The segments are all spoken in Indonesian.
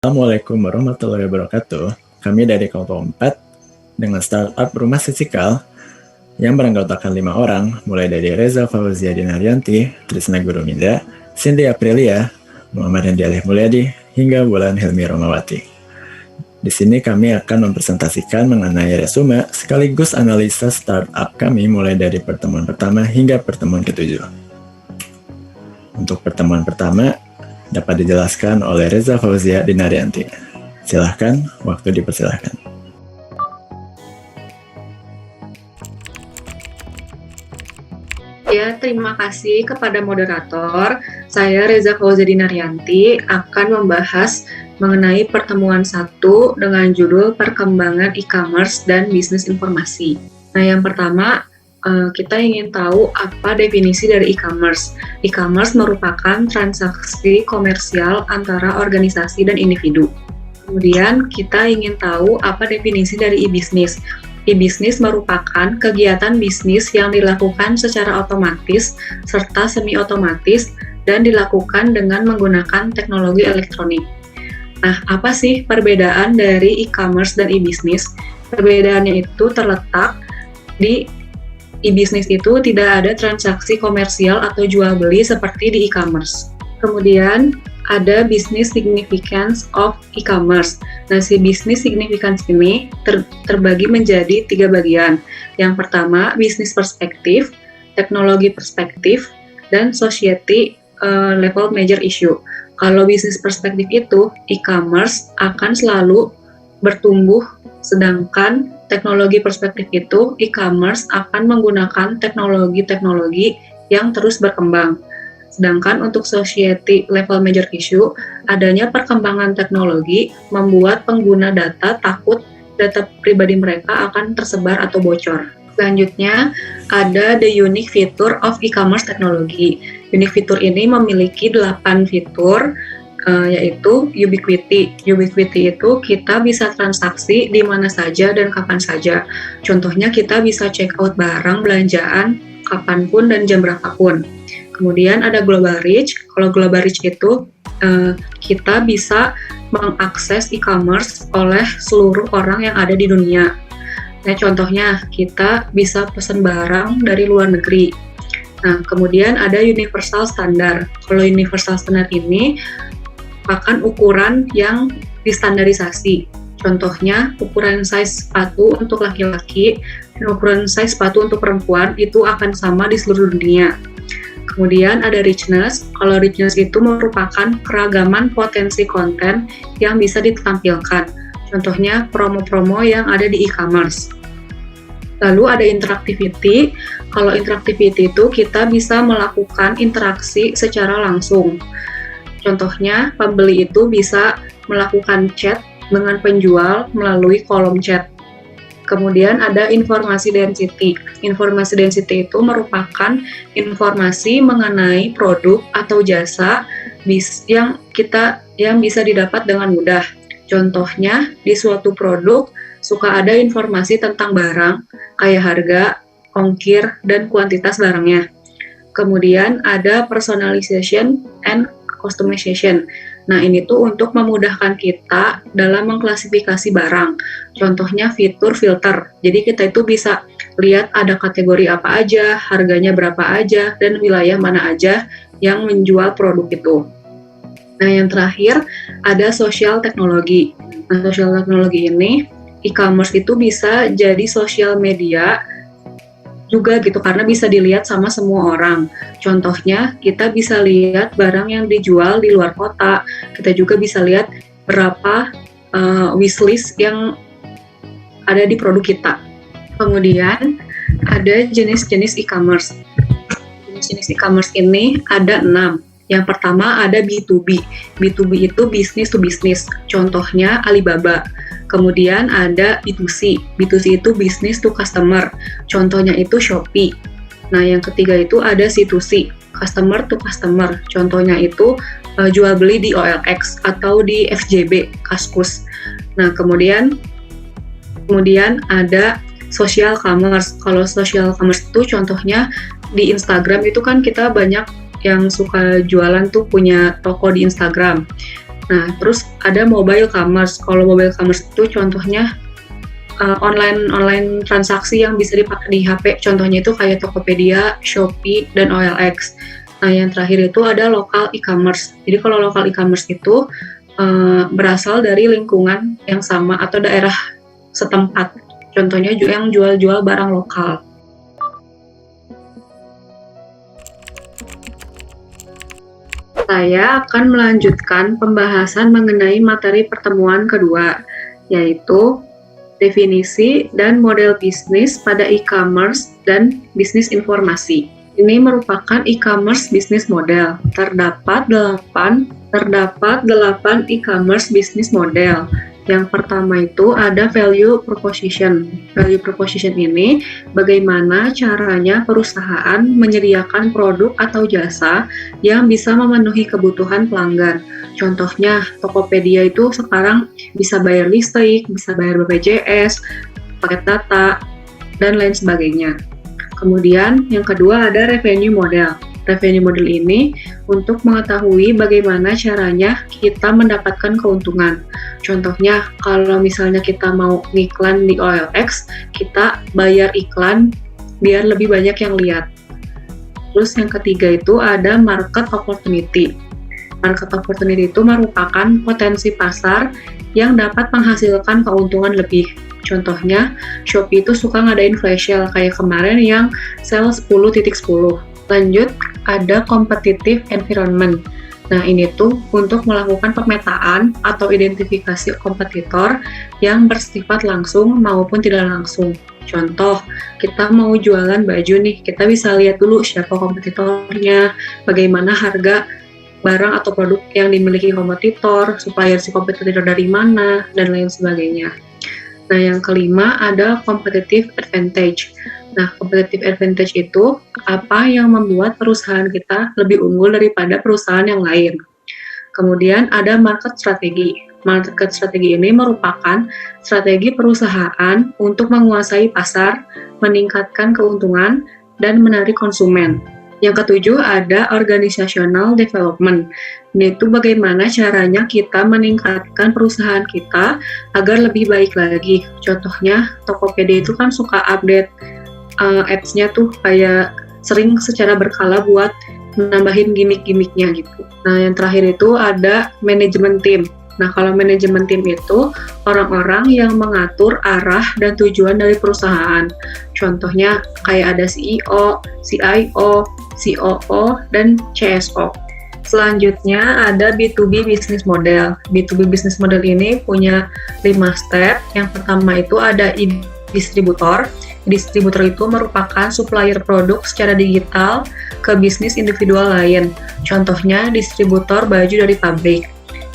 Assalamualaikum warahmatullahi wabarakatuh. Kami dari kelompok 4 dengan startup Rumah Fisikal yang beranggotakan 5 orang, mulai dari Reza Fauzia Dinaryanti, Trisna Guruminda, Cindy Aprilia, Muhammad Hendi Alih Mulyadi, hingga Wulan Hilmi Romawati. Di sini kami akan mempresentasikan mengenai resume sekaligus analisa startup kami mulai dari pertemuan pertama hingga pertemuan ke-7. Untuk pertemuan pertama, dapat dijelaskan oleh Reza Fauzia Dinaryanti. Silahkan, waktu dipersilahkan. Ya, terima kasih kepada moderator. Saya Reza Fauzia Dinaryanti akan membahas mengenai pertemuan 1 dengan judul Perkembangan E-commerce dan Bisnis Informasi. Nah, yang pertama, kita ingin tahu apa definisi dari e-commerce. E-commerce merupakan transaksi komersial antara organisasi dan individu. Kemudian kita ingin tahu apa definisi dari e-business. E-business merupakan kegiatan bisnis yang dilakukan secara otomatis serta semi-otomatis dan dilakukan dengan menggunakan teknologi elektronik. Nah, apa sih perbedaan dari e-commerce dan e-business? Perbedaannya itu terletak di e-business itu tidak ada transaksi komersial atau jual beli seperti di e-commerce. Kemudian ada business significance of e-commerce. Nah, si business significance ini terbagi menjadi 3 bagian. Yang pertama, business perspektif, teknologi perspektif, dan society level major issue. Kalau business perspektif itu, e-commerce akan selalu bertumbuh, sedangkan teknologi perspektif itu, e-commerce akan menggunakan teknologi-teknologi yang terus berkembang. Sedangkan untuk society level major issue, adanya perkembangan teknologi membuat pengguna data takut data pribadi mereka akan tersebar atau bocor. Selanjutnya, ada the unique feature of e-commerce technology. Unique feature ini memiliki 8 fitur, yaitu ubiquity. Ubiquity itu kita bisa transaksi di mana saja dan kapan saja. Contohnya kita bisa check out barang belanjaan kapanpun dan jam berapapun. Kemudian ada global reach. Kalau global reach itu kita bisa mengakses e-commerce oleh seluruh orang yang ada di dunia. Nah, contohnya kita bisa pesan barang dari luar negeri. Nah, kemudian ada universal standard. Kalau universal standard ini merupakan ukuran yang distandarisasi. Contohnya, ukuran size sepatu untuk laki-laki dan ukuran size sepatu untuk perempuan itu akan sama di seluruh dunia. Kemudian ada richness. Kalau richness itu merupakan keragaman potensi konten yang bisa ditampilkan. Contohnya promo-promo yang ada di e-commerce. Lalu ada interactivity. Kalau interactivity itu kita bisa melakukan interaksi secara langsung. Contohnya, pembeli itu bisa melakukan chat dengan penjual melalui kolom chat. Kemudian ada informasi density. Informasi density itu merupakan informasi mengenai produk atau jasa yang bisa didapat dengan mudah. Contohnya, di suatu produk suka ada informasi tentang barang, kayak harga, ongkir, dan kuantitas barangnya. Kemudian ada personalization and customization. Nah, ini tuh untuk memudahkan kita dalam mengklasifikasi barang. Contohnya fitur filter. Jadi kita itu bisa lihat ada kategori apa aja, harganya berapa aja, dan wilayah mana aja yang menjual produk itu. Nah, yang terakhir ada social teknologi. Nah, social teknologi ini e-commerce itu bisa jadi sosial media juga gitu, karena bisa dilihat sama semua orang. Contohnya, kita bisa lihat barang yang dijual di luar kota. Kita juga bisa lihat berapa wishlist yang ada di produk kita. Kemudian, ada jenis-jenis e-commerce. Jenis-jenis e-commerce ini ada 6. Yang pertama ada B2B. B2B itu business to business. Contohnya Alibaba. Kemudian ada B2C. B2C itu business to customer. Contohnya itu Shopee. Nah, yang ketiga itu ada C2C. Customer to customer. Contohnya itu jual beli di OLX atau di FJB, Kaskus. Nah, kemudian ada social commerce. Kalau social commerce itu contohnya di Instagram itu kan kita banyak yang suka jualan tuh punya toko di Instagram. Nah, terus ada mobile commerce. Kalau mobile commerce itu contohnya online transaksi yang bisa dipakai di HP. Contohnya itu kayak Tokopedia, Shopee, dan OLX. Nah, yang terakhir itu ada local e-commerce. Jadi kalau local e-commerce itu berasal dari lingkungan yang sama atau daerah setempat. Contohnya yang jual-jual barang lokal. Saya akan melanjutkan pembahasan mengenai materi pertemuan kedua, yaitu definisi dan model bisnis pada e-commerce dan bisnis informasi. Ini merupakan e-commerce business model. Terdapat 8 e-commerce business model. Yang pertama itu ada value proposition. Value proposition ini bagaimana caranya perusahaan menyediakan produk atau jasa yang bisa memenuhi kebutuhan pelanggan. Contohnya Tokopedia itu sekarang bisa bayar listrik, bisa bayar BPJS, paket data, dan lain sebagainya. Kemudian yang kedua ada revenue model. Revenue model ini untuk mengetahui bagaimana caranya kita mendapatkan keuntungan. Contohnya, kalau misalnya kita mau ngiklan di OLX, kita bayar iklan biar lebih banyak yang lihat. Terus yang ketiga itu ada market opportunity. Market opportunity itu merupakan potensi pasar yang dapat menghasilkan keuntungan lebih. Contohnya, Shopee itu suka ngadain flash sale kayak kemarin yang sale 10.10. Lanjut, ada competitive environment. Nah, ini tuh untuk melakukan pemetaan atau identifikasi kompetitor yang bersifat langsung maupun tidak langsung. Contoh, kita mau jualan baju nih, kita bisa lihat dulu siapa kompetitornya, bagaimana harga barang atau produk yang dimiliki kompetitor, supplier si kompetitor dari mana, dan lain sebagainya. Nah, yang kelima ada competitive advantage. Nah, competitive advantage itu apa yang membuat perusahaan kita lebih unggul daripada perusahaan yang lain. Kemudian ada market strategy. Market strategy ini merupakan strategi perusahaan untuk menguasai pasar, meningkatkan keuntungan, dan menarik konsumen. Yang ketujuh ada organizational development. Yaitu bagaimana caranya kita meningkatkan perusahaan kita agar lebih baik lagi. Contohnya Tokopedia itu kan suka update apps-nya tuh kayak sering secara berkala buat nambahin gimmick-gimmicknya gitu. Nah, yang terakhir itu ada manajemen tim. Nah, kalau manajemen tim itu orang-orang yang mengatur arah dan tujuan dari perusahaan. Contohnya kayak ada CEO, CIO, COO, dan CSO. Selanjutnya ada B2B business model. B2B business model ini punya 5 step. Yang pertama itu ada distributor. Distributor itu merupakan supplier produk secara digital ke bisnis individual lain. Contohnya distributor baju dari pabrik.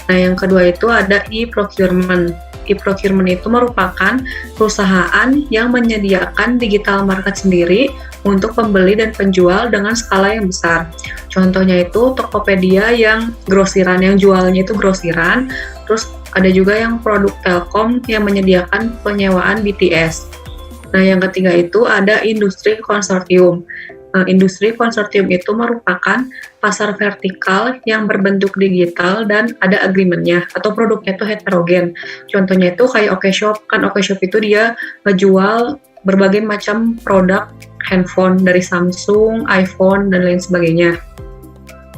Nah, yang kedua itu ada e-procurement. E-procurement itu merupakan perusahaan yang menyediakan digital market sendiri untuk pembeli dan penjual dengan skala yang besar. Contohnya itu Tokopedia yang grosiran, yang jualnya itu grosiran. Terus ada juga yang produk Telkom yang menyediakan penyewaan BTS. Nah, yang ketiga itu ada industri konsorsium. Industri konsorsium itu merupakan pasar vertikal yang berbentuk digital dan ada agreement-nya atau produknya itu heterogen. Contohnya itu kayak OkShop, kan OkShop itu dia ngejual berbagai macam produk handphone dari Samsung, iPhone, dan lain sebagainya.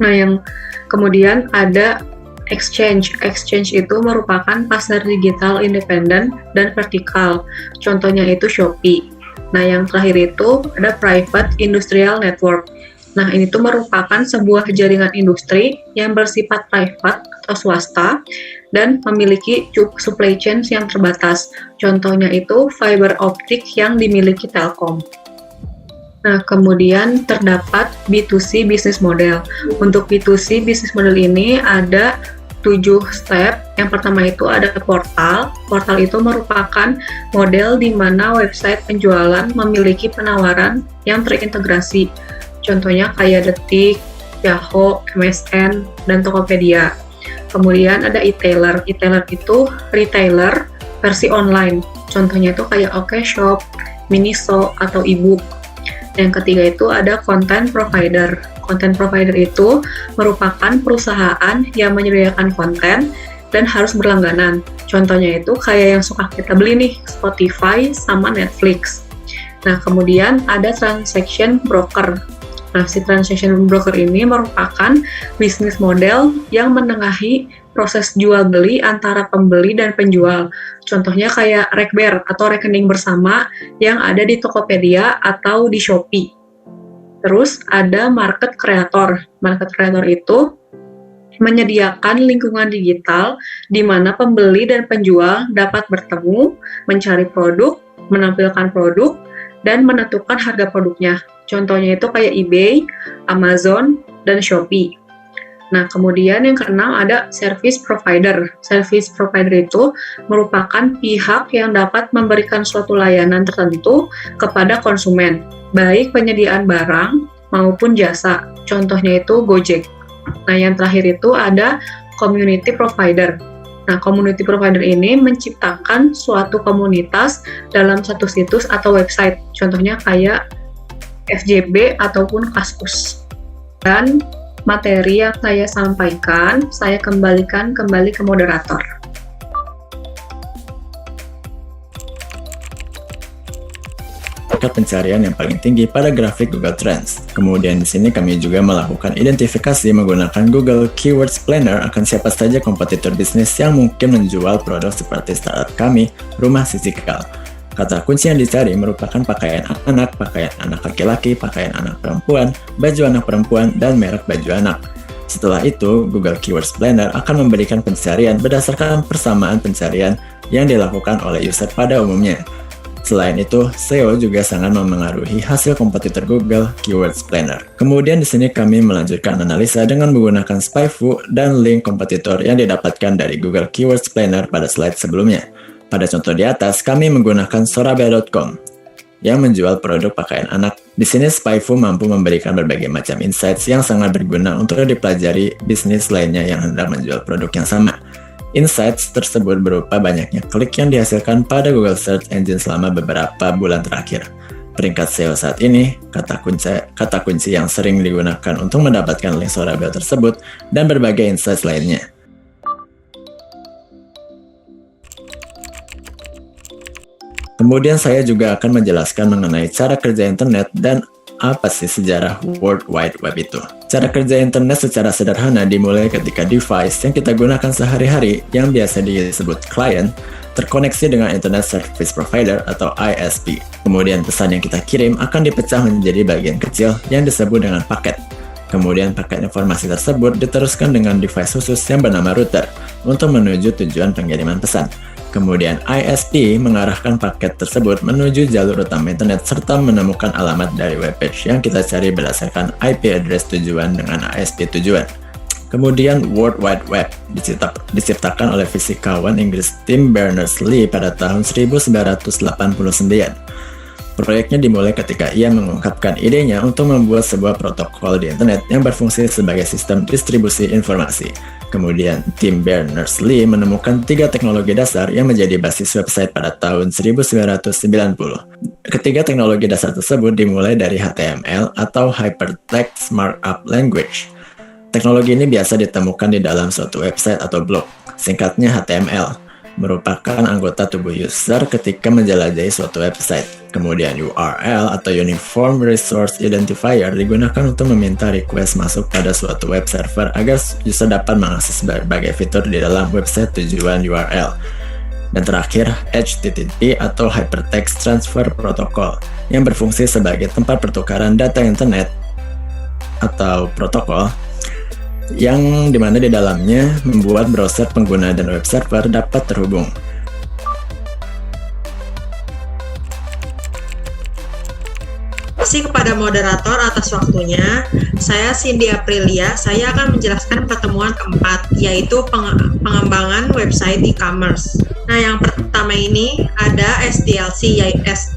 Nah, yang kemudian ada exchange. Exchange itu merupakan pasar digital independen dan vertikal. Contohnya itu Shopee. Nah, yang terakhir itu ada private industrial network. Nah, ini tuh merupakan sebuah jaringan industri yang bersifat private atau swasta dan memiliki supply chain yang terbatas. Contohnya itu fiber optik yang dimiliki Telkom. Nah, kemudian terdapat B2C business model. Untuk B2C business model ini ada 7 step. Yang pertama itu ada portal. Portal itu merupakan model di mana website penjualan memiliki penawaran yang terintegrasi. Contohnya kayak Detik, Yahoo, MSN, dan Tokopedia. Kemudian ada e-tailer. E-tailer itu retailer versi online. Contohnya itu kayak OkShop, Miniso, atau ebook. Yang ketiga itu ada content provider. Content provider itu merupakan perusahaan yang menyediakan konten dan harus berlangganan. Contohnya itu kayak yang suka kita beli nih, Spotify sama Netflix. Nah, kemudian ada transaction broker. Nah, si transaction broker ini merupakan bisnis model yang menengahi proses jual beli antara pembeli dan penjual. Contohnya kayak Rekber atau rekening bersama yang ada di Tokopedia atau di Shopee. Terus ada market creator. Market creator itu menyediakan lingkungan digital di mana pembeli dan penjual dapat bertemu, mencari produk, menampilkan produk, dan menentukan harga produknya. Contohnya itu kayak eBay, Amazon, dan Shopee. Nah, kemudian yang keenam ada service provider. Service provider itu merupakan pihak yang dapat memberikan suatu layanan tertentu kepada konsumen, baik penyediaan barang maupun jasa. Contohnya itu Gojek. Nah, yang terakhir itu ada community provider. Nah, community provider ini menciptakan suatu komunitas dalam satu situs atau website. Contohnya kayak FJB ataupun Kaskus. Dan materi yang saya sampaikan, saya kembalikan kembali ke moderator. Bakat pencarian yang paling tinggi pada grafik Google Trends. Kemudian di sini kami juga melakukan identifikasi menggunakan Google Keywords Planner akan siapa saja kompetitor bisnis yang mungkin menjual produk seperti startup kami, Rumah Sisikal. Kata kunci yang dicari merupakan pakaian anak laki-laki, pakaian anak perempuan, baju anak perempuan, dan merek baju anak. Setelah itu, Google Keywords Planner akan memberikan pencarian berdasarkan persamaan pencarian yang dilakukan oleh user pada umumnya. Selain itu, SEO juga sangat memengaruhi hasil kompetitor Google Keywords Planner. Kemudian di sini kami melanjutkan analisa dengan menggunakan SpyFu dan link kompetitor yang didapatkan dari Google Keywords Planner pada slide sebelumnya. Pada contoh di atas, kami menggunakan sorabaya.com yang menjual produk pakaian anak. Di sini SpyFu mampu memberikan berbagai macam insights yang sangat berguna untuk dipelajari bisnis lainnya yang hendak menjual produk yang sama. Insights tersebut berupa banyaknya klik yang dihasilkan pada Google Search Engine selama beberapa bulan terakhir. Peringkat SEO saat ini, kata kunci yang sering digunakan untuk mendapatkan link Sorabaya tersebut, dan berbagai insights lainnya. Kemudian saya juga akan menjelaskan mengenai cara kerja internet dan apa sih sejarah World Wide Web itu. Cara kerja internet secara sederhana dimulai ketika device yang kita gunakan sehari-hari yang biasa disebut client terkoneksi dengan Internet Service Provider atau ISP. Kemudian pesan yang kita kirim akan dipecah menjadi bagian kecil yang disebut dengan paket. Kemudian paket informasi tersebut diteruskan dengan device khusus yang bernama router untuk menuju tujuan pengiriman pesan. Kemudian ISP mengarahkan paket tersebut menuju jalur utama internet serta menemukan alamat dari webpage yang kita cari berdasarkan IP address tujuan dengan ISP tujuan. Kemudian World Wide Web diciptakan oleh fisikawan Inggris Tim Berners-Lee pada tahun 1989. Proyeknya dimulai ketika ia mengungkapkan idenya untuk membuat sebuah protokol di internet yang berfungsi sebagai sistem distribusi informasi. Kemudian, Tim Berners-Lee menemukan 3 teknologi dasar yang menjadi basis website pada tahun 1990. Ketiga teknologi dasar tersebut dimulai dari HTML atau Hypertext Markup Language. Teknologi ini biasa ditemukan di dalam suatu website atau blog. Singkatnya HTML, merupakan anggota tubuh user ketika menjelajahi suatu website. Kemudian URL atau Uniform Resource Identifier digunakan untuk meminta request masuk pada suatu web server agar user dapat mengakses berbagai fitur di dalam website tujuan URL. Dan terakhir, HTTP atau Hypertext Transfer Protocol yang berfungsi sebagai tempat pertukaran data internet atau protokol yang dimana di dalamnya membuat browser pengguna dan web server dapat terhubung. Terima kasih kepada moderator atas waktunya. Saya Cindy Aprilia, saya akan menjelaskan pertemuan keempat, yaitu pengembangan website e-commerce. Nah, yang pertama ini ada SDLC,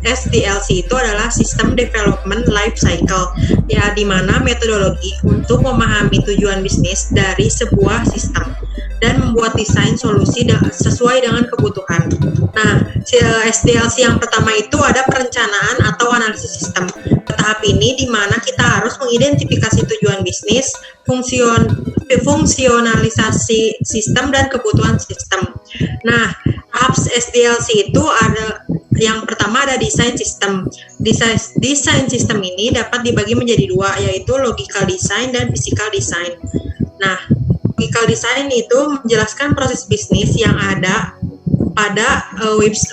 SDLC itu adalah System Development Life Cycle, ya, di mana metodologi untuk memahami tujuan bisnis dari sebuah sistem. dan membuat desain solusi sesuai dengan kebutuhan. Nah, SDLC yang pertama itu ada perencanaan atau analisis sistem. Tahap ini di mana kita harus mengidentifikasi tujuan bisnis, fungsionalisasi sistem dan kebutuhan sistem. Nah, tahap SDLC itu ada yang pertama ada desain sistem. Desain sistem ini dapat dibagi menjadi dua, yaitu logical design dan physical design. Nah, logical design itu menjelaskan proses bisnis yang ada pada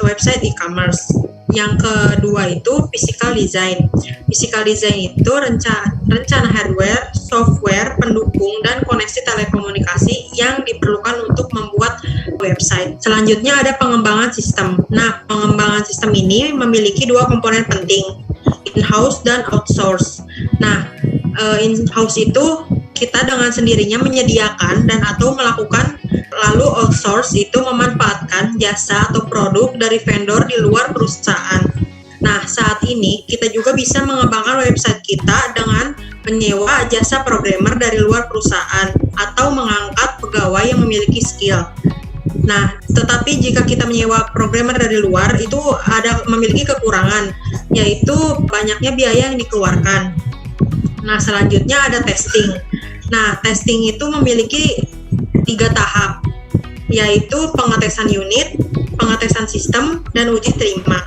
website e-commerce. Yang kedua itu physical design. Physical design itu rencana hardware, software, pendukung, dan koneksi telekomunikasi yang diperlukan untuk membuat website. Selanjutnya ada pengembangan sistem. Nah, pengembangan sistem ini memiliki dua komponen penting, in-house dan outsource. Nah, in-house itu kita dengan sendirinya menyediakan dan atau melakukan, lalu outsource itu memanfaatkan jasa atau produk dari vendor di luar perusahaan. Nah, saat ini kita juga bisa mengembangkan website kita dengan menyewa jasa programmer dari luar perusahaan atau mengangkat pegawai yang memiliki skill. Nah, tetapi jika kita menyewa programmer dari luar itu memiliki kekurangan, yaitu banyaknya biaya yang dikeluarkan. Nah, selanjutnya ada testing. Nah, testing itu memiliki 3 tahap, yaitu pengetesan unit, pengetesan sistem, dan uji terima.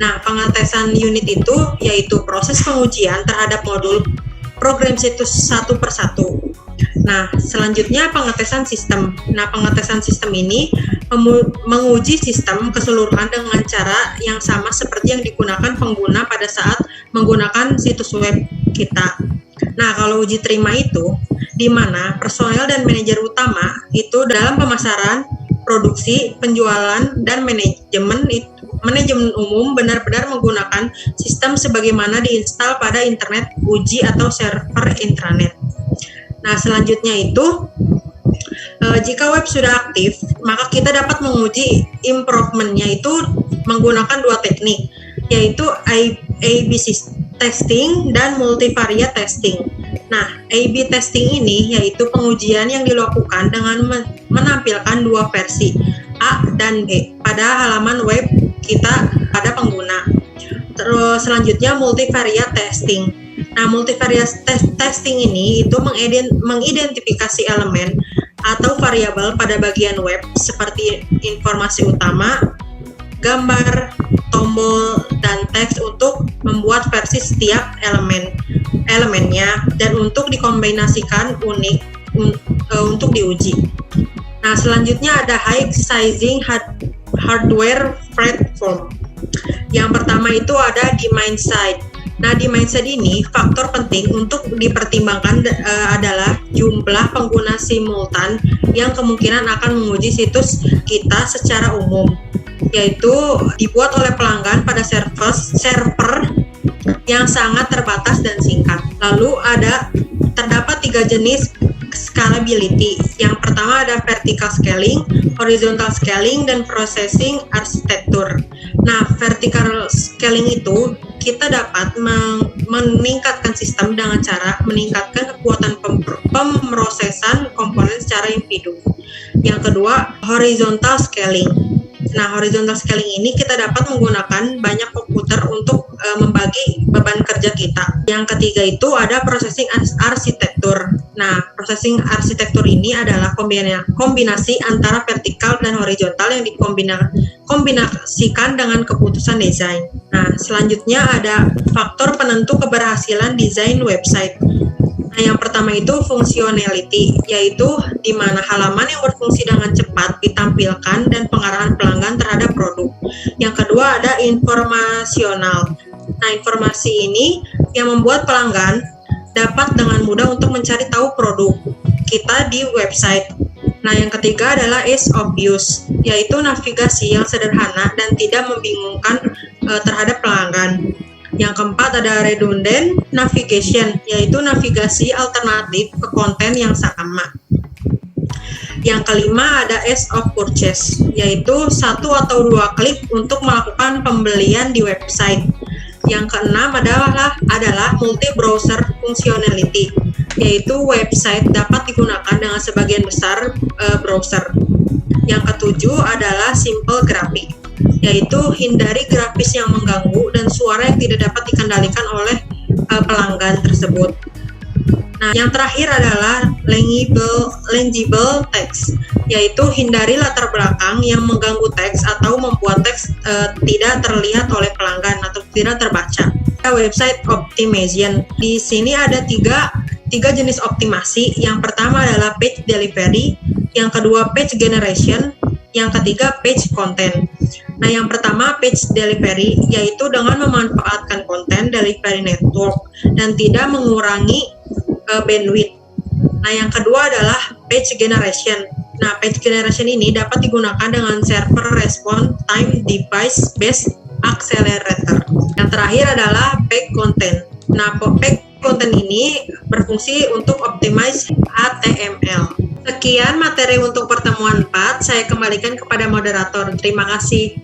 Nah, pengetesan unit itu yaitu proses pengujian terhadap modul program situs satu per satu. Nah, selanjutnya pengetesan sistem. Nah, pengetesan sistem ini menguji sistem keseluruhan dengan cara yang sama seperti yang digunakan pengguna pada saat menggunakan situs web kita. Nah, kalau uji terima itu, di mana personel dan manajer utama itu dalam pemasaran, produksi, penjualan, dan manajemen umum benar-benar menggunakan sistem sebagaimana diinstal pada internet uji atau server intranet. Nah, selanjutnya itu, jika web sudah aktif, maka kita dapat menguji improvement-nya itu menggunakan 2 teknik, yaitu A/B testing dan multivariate testing. Nah, A/B testing ini yaitu pengujian yang dilakukan dengan menampilkan 2 versi, A dan B, pada halaman web kita pada pengguna. Terus selanjutnya multivariate testing. Nah, multivariate testing ini itu mengidentifikasi elemen atau variabel pada bagian web seperti informasi utama, gambar, tombol, dan teks untuk membuat versi setiap elemennya dan untuk dikombinasikan unik untuk diuji. Nah, selanjutnya ada high sizing hardware platform. Yang pertama itu ada demand side. Nah, demand side ini faktor penting untuk dipertimbangkan adalah jumlah pengguna simultan yang kemungkinan akan menguji situs kita secara umum, yaitu dibuat oleh pelanggan pada server yang sangat terbatas dan singkat. Lalu terdapat 3 jenis scalability. Yang pertama ada vertical scaling, horizontal scaling, dan processing architecture. Nah, vertical scaling itu kita dapat meningkatkan sistem dengan cara meningkatkan kekuatan pemrosesan komponen secara individu. Yang kedua, horizontal scaling. Nah, horizontal scaling ini kita dapat menggunakan banyak komputer untuk membagi beban kerja kita. Yang ketiga itu ada processing architecture. Nah, processing architecture ini adalah kombinasi antara vertikal dan horizontal yang dikombinasikan dengan keputusan desain. Nah, selanjutnya ada faktor penentu keberhasilan desain website. Nah, yang pertama itu functionality, yaitu di mana halaman yang berfungsi dengan cepat ditampilkan dan pengarahan pelanggan terhadap produk. Yang kedua ada informasional. Nah, informasi ini yang membuat pelanggan dapat dengan mudah untuk mencari tahu produk kita di website. Nah, yang ketiga adalah ease of use, yaitu navigasi yang sederhana dan tidak membingungkan terhadap pelanggan. Yang keempat ada redundant navigation, yaitu navigasi alternatif ke konten yang sama. Yang kelima ada ease of purchase, yaitu 1 atau 2 klik untuk melakukan pembelian di website. Yang keenam adalah multi-browser functionality. yaitu website dapat digunakan dengan sebagian besar browser. Yang ketujuh adalah simple grafik, yaitu hindari grafis yang mengganggu dan suara yang tidak dapat dikendalikan oleh pelanggan tersebut. Nah, yang terakhir adalah legible text, yaitu hindari latar belakang yang mengganggu teks atau membuat teks tidak terlihat oleh pelanggan atau tidak terbaca. Website optimization. Di sini ada tiga jenis optimasi. Yang pertama adalah page delivery, yang kedua page generation, yang ketiga page content. Nah, yang pertama page delivery, yaitu dengan memanfaatkan konten delivery network dan tidak mengurangi bandwidth. Nah, yang kedua adalah page generation. Nah, page generation ini dapat digunakan dengan server response time device based accelerator. Yang terakhir adalah page content. Nah, page content ini berfungsi untuk optimize HTML. Sekian materi untuk pertemuan 4, saya kembalikan kepada moderator. Terima kasih.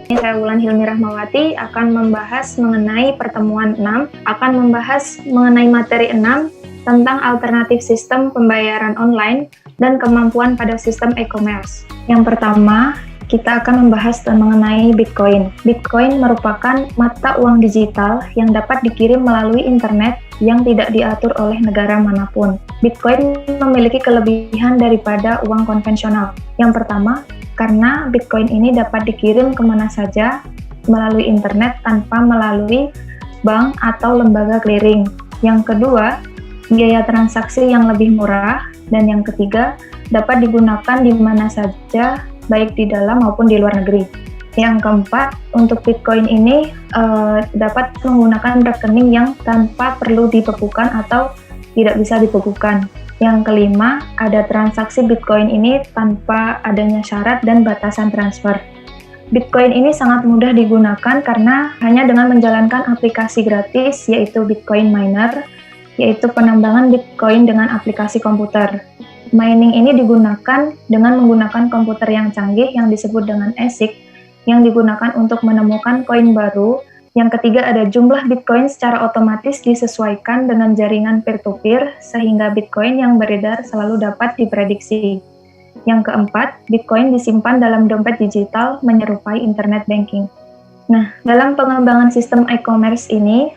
Saya Wulan Hilmi Rahmawati akan membahas mengenai pertemuan 6, akan membahas mengenai materi 6 tentang alternatif sistem pembayaran online dan kemampuan pada sistem e-commerce. Yang pertama, kita akan membahas mengenai Bitcoin. Bitcoin merupakan mata uang digital yang dapat dikirim melalui internet yang tidak diatur oleh negara manapun. Bitcoin memiliki kelebihan daripada uang konvensional. Yang pertama, karena Bitcoin ini dapat dikirim kemana saja melalui internet tanpa melalui bank atau lembaga clearing. Yang kedua, biaya transaksi yang lebih murah. Dan yang ketiga, dapat digunakan di mana saja, baik di dalam maupun di luar negeri. Yang keempat, untuk Bitcoin ini dapat menggunakan rekening yang tanpa perlu dibekukan atau tidak bisa dibekukan. Yang kelima, ada transaksi Bitcoin ini tanpa adanya syarat dan batasan transfer. Bitcoin ini sangat mudah digunakan karena hanya dengan menjalankan aplikasi gratis, yaitu Bitcoin Miner, yaitu penambangan Bitcoin dengan aplikasi komputer. Mining ini digunakan dengan menggunakan komputer yang canggih yang disebut dengan ASIC, yang digunakan untuk menemukan koin baru. Yang ketiga, ada jumlah Bitcoin secara otomatis disesuaikan dengan jaringan peer-to-peer, sehingga Bitcoin yang beredar selalu dapat diprediksi. Yang keempat, Bitcoin disimpan dalam dompet digital menyerupai internet banking. Nah, dalam pengembangan sistem e-commerce ini,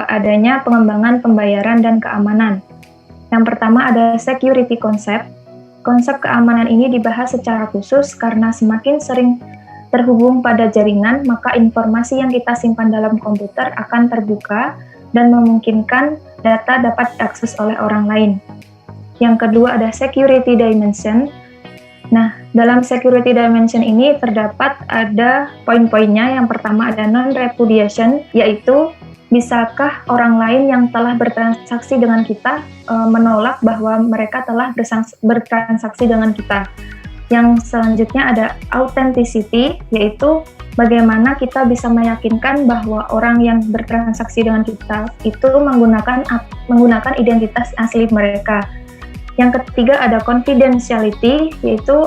adanya pengembangan pembayaran dan keamanan. Yang pertama ada security concept. Konsep keamanan ini dibahas secara khusus karena semakin sering terhubung pada jaringan, maka informasi yang kita simpan dalam komputer akan terbuka dan memungkinkan data dapat diakses oleh orang lain. Yang kedua ada security dimension. Nah, dalam security dimension ini terdapat ada poin-poinnya. Yang pertama ada non-repudiation, yaitu bisakah orang lain yang telah bertransaksi dengan kita menolak bahwa mereka telah bertransaksi dengan kita. Yang selanjutnya ada authenticity, yaitu bagaimana kita bisa meyakinkan bahwa orang yang bertransaksi dengan kita itu menggunakan identitas asli mereka. Yang ketiga ada confidentiality, yaitu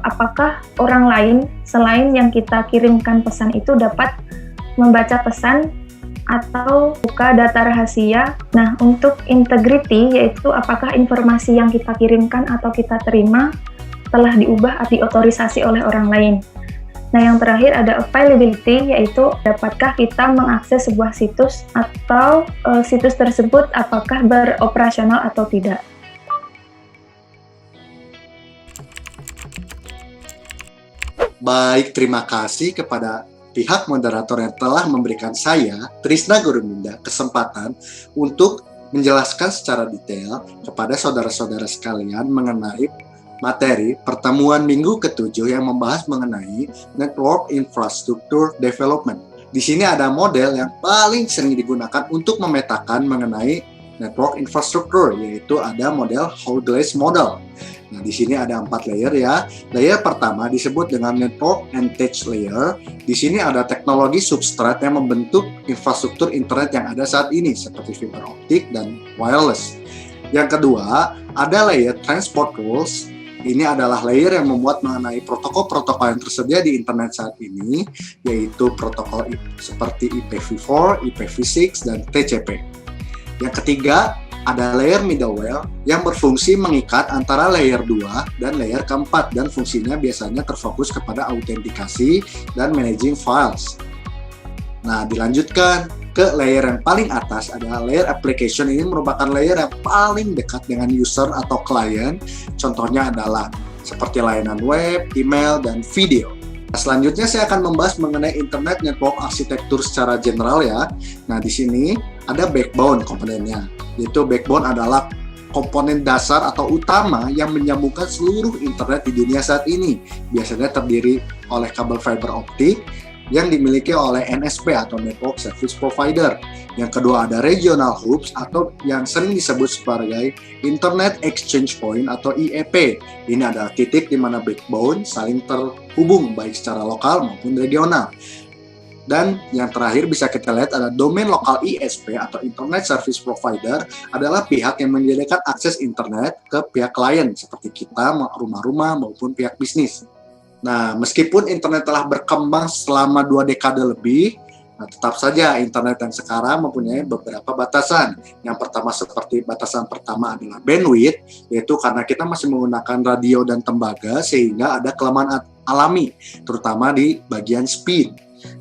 apakah orang lain selain yang kita kirimkan pesan itu dapat membaca pesan atau buka data rahasia. Nah, untuk integrity, yaitu apakah informasi yang kita kirimkan atau kita terima telah diubah atau diotorisasi oleh orang lain. Nah, yang terakhir ada availability, yaitu dapatkah kita mengakses sebuah situs atau situs tersebut apakah beroperasional atau tidak. Baik, terima kasih kepada pihak moderator yang telah memberikan saya, Trisna Guruminda, kesempatan untuk menjelaskan secara detail kepada saudara-saudara sekalian mengenai materi pertemuan minggu ke-7 yang membahas mengenai Network Infrastructure Development. Di sini ada model yang paling sering digunakan untuk memetakan mengenai network infrastructure, yaitu ada model Hough model. Nah, di sini ada 4 layer ya. Layer pertama disebut dengan Network and Edge layer. Di sini ada teknologi substrat yang membentuk infrastruktur internet yang ada saat ini, seperti fiber optik dan wireless. Yang kedua, ada layer Transport Rules. Ini adalah layer yang memuat mengenai protokol-protokol yang tersedia di internet saat ini, yaitu protokol seperti IPv4, IPv6, dan TCP. Yang ketiga, ada layer middleware yang berfungsi mengikat antara layer 2 dan layer keempat, dan fungsinya biasanya terfokus kepada autentikasi dan managing files. Nah, dilanjutkan ke layer yang paling atas, ada layer application. Ini merupakan layer yang paling dekat dengan user atau klien. Contohnya adalah seperti layanan web, email, dan video. Selanjutnya saya akan membahas mengenai Internet Network Architecture secara general ya. Nah, di sini ada backbone komponennya, yaitu backbone adalah komponen dasar atau utama yang menyambungkan seluruh internet di dunia saat ini. Biasanya terdiri oleh kabel fiber optik yang dimiliki oleh NSP atau Network Service Provider. Yang kedua ada regional hubs atau yang sering disebut sebagai Internet Exchange Point atau IEP. Ini adalah titik di mana backbone saling terhubung baik secara lokal maupun regional. Dan yang terakhir bisa kita lihat ada domain lokal ISP atau Internet Service Provider, adalah pihak yang menyediakan akses internet ke pihak klien seperti kita, rumah-rumah maupun pihak bisnis. Nah, meskipun internet telah berkembang selama 2 dekade lebih, tetap saja internet yang sekarang mempunyai beberapa batasan. Yang pertama seperti batasan pertama adalah bandwidth, yaitu karena kita masih menggunakan radio dan tembaga sehingga ada kelemahan alami, terutama di bagian speed.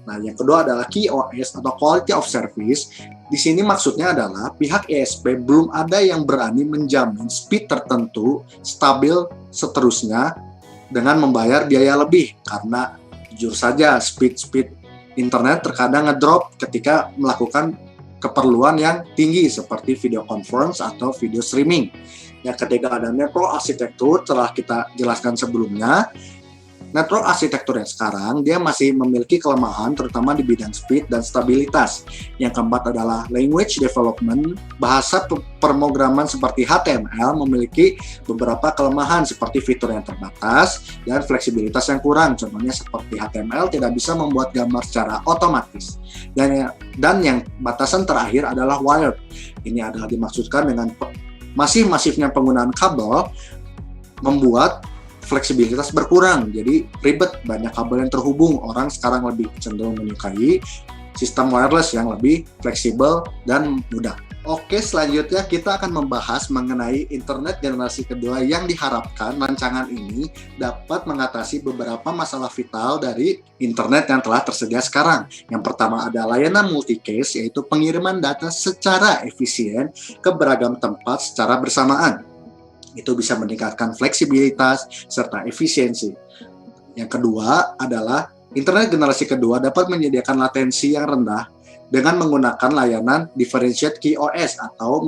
Nah, yang kedua adalah QoS atau Quality of Service. Di sini maksudnya adalah pihak ISP belum ada yang berani menjamin speed tertentu stabil seterusnya dengan membayar biaya lebih, karena jujur saja speed internet terkadang ngedrop ketika melakukan keperluan yang tinggi seperti video conference atau video streaming. Yang ketiga ada network architecture, telah kita jelaskan sebelumnya. Network arsitektur yang sekarang dia masih memiliki kelemahan terutama di bidang speed dan stabilitas. Yang keempat adalah language development. Bahasa pemrograman seperti HTML memiliki beberapa kelemahan seperti fitur yang terbatas dan fleksibilitas yang kurang. Contohnya seperti HTML tidak bisa membuat gambar secara otomatis. Dan yang batasan terakhir adalah wired. Ini adalah dimaksudkan dengan masifnya penggunaan kabel membuat fleksibilitas berkurang, jadi ribet, banyak kabel yang terhubung. Orang sekarang lebih cenderung menyukai sistem wireless yang lebih fleksibel dan mudah. Oke, selanjutnya kita akan membahas mengenai internet generasi kedua yang diharapkan rancangan ini dapat mengatasi beberapa masalah vital dari internet yang telah tersedia sekarang. Yang pertama ada layanan multicast, yaitu pengiriman data secara efisien ke beragam tempat secara bersamaan. Itu bisa meningkatkan fleksibilitas serta efisiensi. Yang kedua adalah internet generasi kedua dapat menyediakan latensi yang rendah dengan menggunakan layanan differentiated QoS atau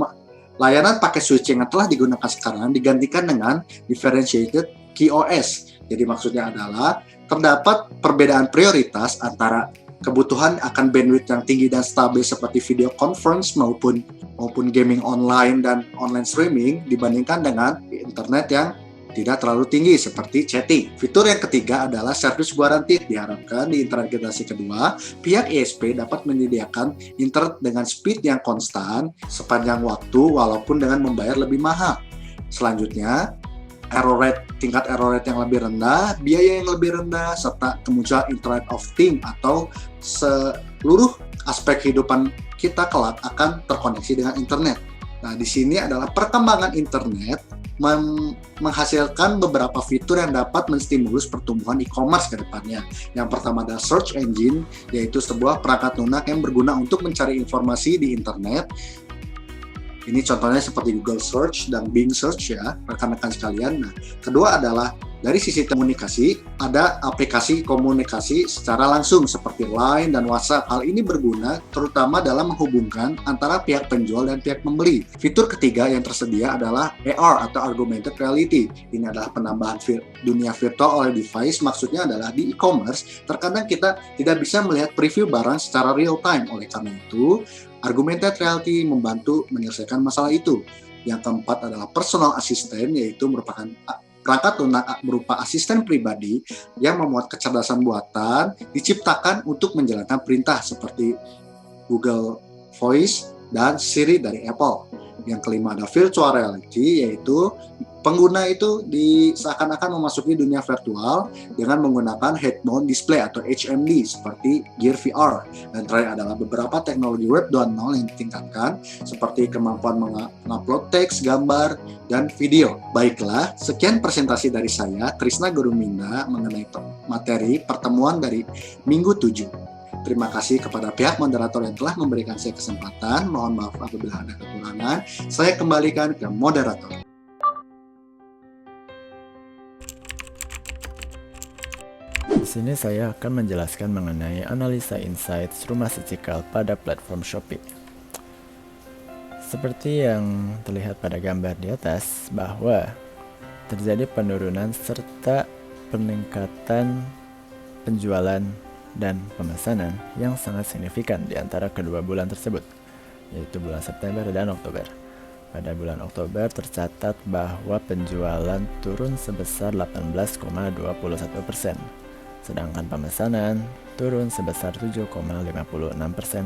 layanan paket switching yang telah digunakan sekarang digantikan dengan differentiated QoS. Jadi maksudnya adalah terdapat perbedaan prioritas antara kebutuhan akan bandwidth yang tinggi dan stabil seperti video conference maupun gaming online dan online streaming dibandingkan dengan internet yang tidak terlalu tinggi seperti chatting. Fitur yang ketiga adalah service guaranteed. Diharapkan di internet generasi kedua, pihak ISP dapat menyediakan internet dengan speed yang konstan sepanjang waktu walaupun dengan membayar lebih mahal. Selanjutnya, tingkat error rate yang lebih rendah, biaya yang lebih rendah, serta kemunculan Internet of Things atau seluruh aspek kehidupan kita kelak akan terkoneksi dengan internet. Nah, di sini adalah perkembangan internet menghasilkan beberapa fitur yang dapat menstimulus pertumbuhan e-commerce ke depannya. Yang pertama adalah search engine, yaitu sebuah perangkat lunak yang berguna untuk mencari informasi di internet. Ini contohnya seperti Google Search dan Bing Search ya, rekan-rekan sekalian. Nah, kedua adalah dari sisi komunikasi, ada aplikasi komunikasi secara langsung seperti Line dan WhatsApp. Hal ini berguna terutama dalam menghubungkan antara pihak penjual dan pihak pembeli. Fitur ketiga yang tersedia adalah AR atau Augmented Reality. Ini adalah penambahan dunia virtual oleh device. Maksudnya adalah di e-commerce, terkadang kita tidak bisa melihat preview barang secara real time. Oleh karena itu, Augmented Reality membantu menyelesaikan masalah itu. Yang keempat adalah personal assistant, yaitu merupakan perangkat lunak berupa asisten pribadi yang memuat kecerdasan buatan diciptakan untuk menjalankan perintah seperti Google Voice dan Siri dari Apple. Yang kelima ada virtual reality, yaitu pengguna itu seakan-akan memasuki dunia virtual dengan menggunakan head-mount display atau HMD seperti Gear VR. Dan terakhir adalah beberapa teknologi Web 2.0 yang ditingkatkan seperti kemampuan mengupload teks, gambar, dan video. Baiklah, sekian presentasi dari saya, Trisna Guruminda, mengenai materi pertemuan dari Minggu 7. Terima kasih kepada pihak moderator yang telah memberikan saya kesempatan. Mohon maaf apabila ada kekurangan. Saya kembalikan ke moderator. Di sini saya akan menjelaskan mengenai analisa insights rumah si Cikal pada platform Shopee. Seperti yang terlihat pada gambar di atas, bahwa terjadi penurunan serta peningkatan penjualan dan pemesanan yang sangat signifikan di antara kedua bulan tersebut, yaitu bulan September dan Oktober. Pada bulan Oktober tercatat bahwa penjualan turun sebesar 18,21%, sedangkan pemesanan turun sebesar 7,56%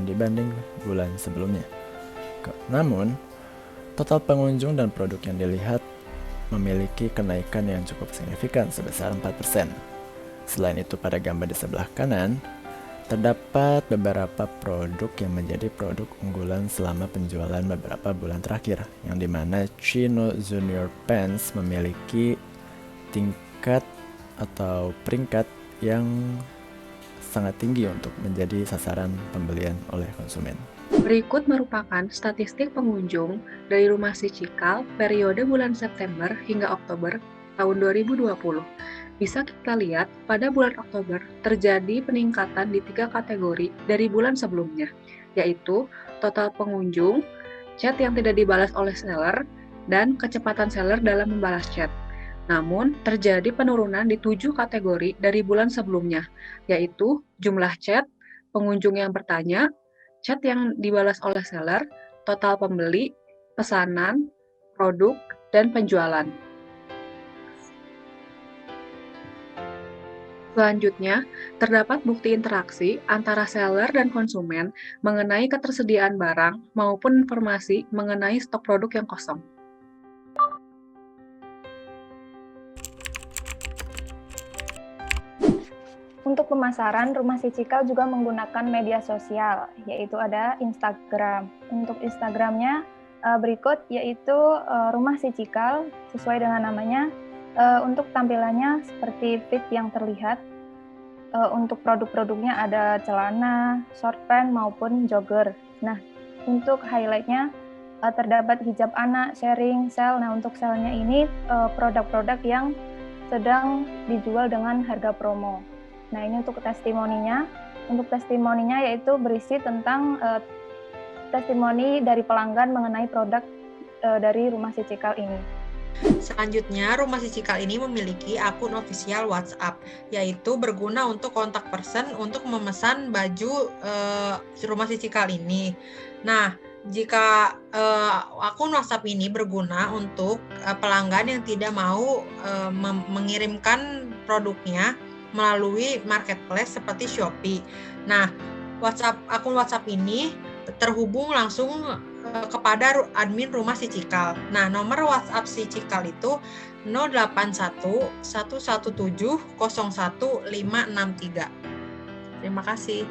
dibanding bulan sebelumnya. Namun, total pengunjung dan produk yang dilihat memiliki kenaikan yang cukup signifikan sebesar 4%. Selain itu, pada gambar di sebelah kanan, terdapat beberapa produk yang menjadi produk unggulan selama penjualan beberapa bulan terakhir, yang dimana Chino Junior Pants memiliki tingkat atau peringkat yang sangat tinggi untuk menjadi sasaran pembelian oleh konsumen. Berikut merupakan statistik pengunjung dari Rumah Si Cikal periode bulan September hingga Oktober tahun 2020. Bisa kita lihat, pada bulan Oktober terjadi peningkatan di 3 kategori dari bulan sebelumnya, yaitu total pengunjung, chat yang tidak dibalas oleh seller, dan kecepatan seller dalam membalas chat. Namun, terjadi penurunan di 7 kategori dari bulan sebelumnya, yaitu jumlah chat, pengunjung yang bertanya, chat yang dibalas oleh seller, total pembeli, pesanan, produk, dan penjualan. Selanjutnya, terdapat bukti interaksi antara seller dan konsumen mengenai ketersediaan barang maupun informasi mengenai stok produk yang kosong. Untuk pemasaran, Rumah Si Cikal juga menggunakan media sosial, yaitu ada Instagram. Untuk Instagramnya berikut, yaitu Rumah Si Cikal, sesuai dengan namanya. Untuk tampilannya seperti feed yang terlihat. Untuk produk-produknya ada celana, short pant maupun jogger. Nah, untuk highlightnya terdapat hijab anak, sharing, sale. Nah, untuk sale-nya ini produk-produk yang sedang dijual dengan harga promo. Nah, ini untuk testimoninya. Untuk testimoninya yaitu berisi tentang testimoni dari pelanggan mengenai produk dari Rumah Si Cikal ini. Selanjutnya, Rumah Si Cikal ini memiliki akun official WhatsApp, yaitu berguna untuk kontak person untuk memesan baju Rumah Si Cikal ini. Nah, jika akun WhatsApp ini berguna untuk pelanggan yang tidak mau mengirimkan produknya melalui marketplace seperti Shopee. Nah, akun WhatsApp ini terhubung langsung kepada admin Rumah Si Cikal. Nah, nomor WhatsApp Si Cikal itu 081 117 01 563. Terima kasih.